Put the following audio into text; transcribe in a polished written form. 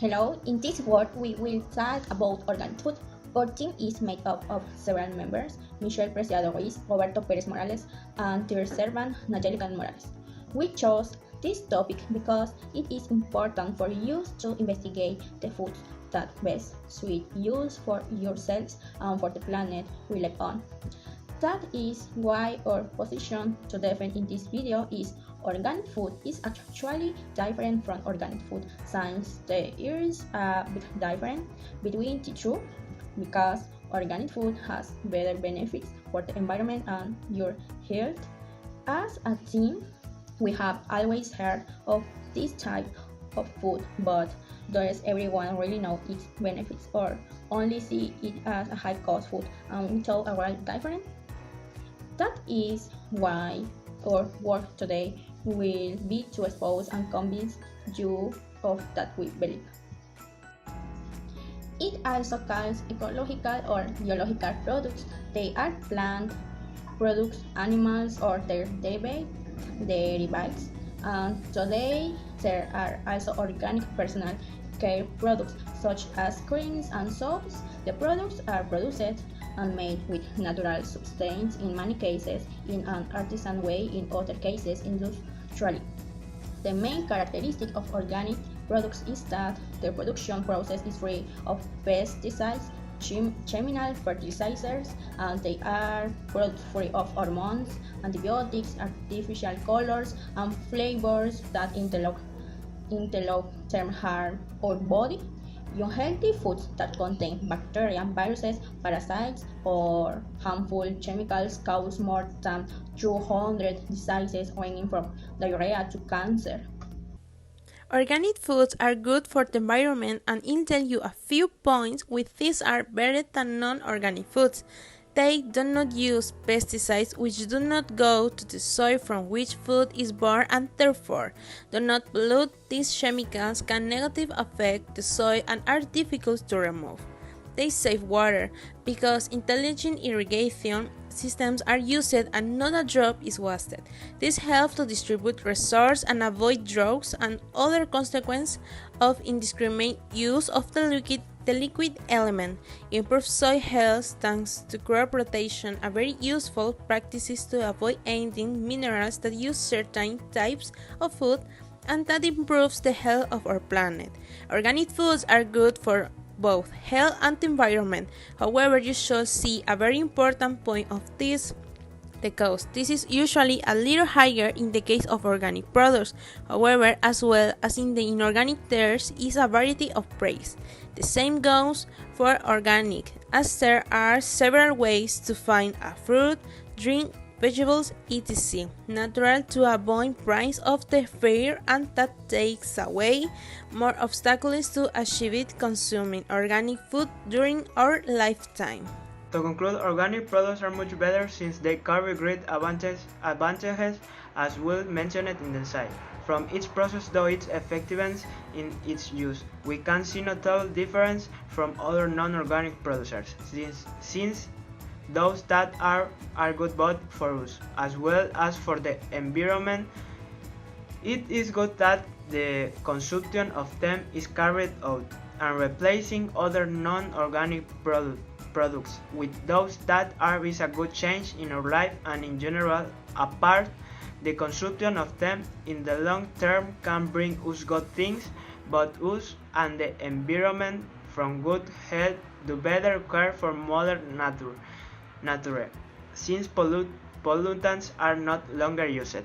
Hello, in this work we will talk about organic food. Our team is made up of several members, Michelle Preciado Ruiz, Roberto Pérez Morales, and their servant Nayeli Morales. We chose this topic because it is important for you to investigate the foods that best suit you for yourselves and for the planet we live on. That is why our position to defend in this video is organic food is actually different from organic food, since there is a big difference between the two, because organic food has better benefits for the environment and your health. As a team, we have always heard of this type of food, but does everyone really know its benefits or only see it as a high cost food and without a real difference? That is why our work today will be to expose and convince you of that we believe. It also calls ecological or biological products. They are plant products, animals, or their derivatives. And today there are also organic personal care products such as creams and soaps. The products are produced and made with natural substances in many cases, in an artisan way in other cases industrially. The main characteristic of organic products is that the production process is free of pesticides, chemical fertilizers, and they are products free of hormones, antibiotics, artificial colors, and flavors that in the long term harm our body. Unhealthy foods that contain bacteria, viruses, parasites, or harmful chemicals cause more than 200 diseases ranging from diarrhea to cancer. Organic foods are good for the environment, and I'll tell you a few points with these are better than non-organic foods. They do not use pesticides which do not go to the soil from which food is born and therefore do not pollute. These chemicals can negatively affect the soil and are difficult to remove. They save water because intelligent irrigation systems are used and not a drop is wasted. This helps to distribute resources and avoid droughts and other consequences of indiscriminate use of the liquid element. Improves soil health thanks to crop rotation, a very useful practice to avoid adding minerals that use certain types of food, and that improves the health of our planet. Organic foods are good for both health and environment. However, you should see a very important point of this. The cost. This is usually a little higher in the case of organic products. However, as well as in the inorganic, there is a variety of price. The same goes for organic, as there are several ways to find a fruit, drink, vegetables, etc. natural to avoid price of the fair, and that takes away more obstacles to achieve it consuming organic food during our lifetime. To conclude, organic products are much better since they carry great advantages as well mentioned in the site. From its process to its effectiveness in its use, we can see notable difference from other non-organic producers, since those that are good both for us as well as for the environment. It is good that the consumption of them is carried out and replacing other non-organic products with those that are is a good change in our life and in general. Apart, the consumption of them in the long term can bring us good things, both us and the environment, from good health to better care for mother nature, since pollutants are not longer used.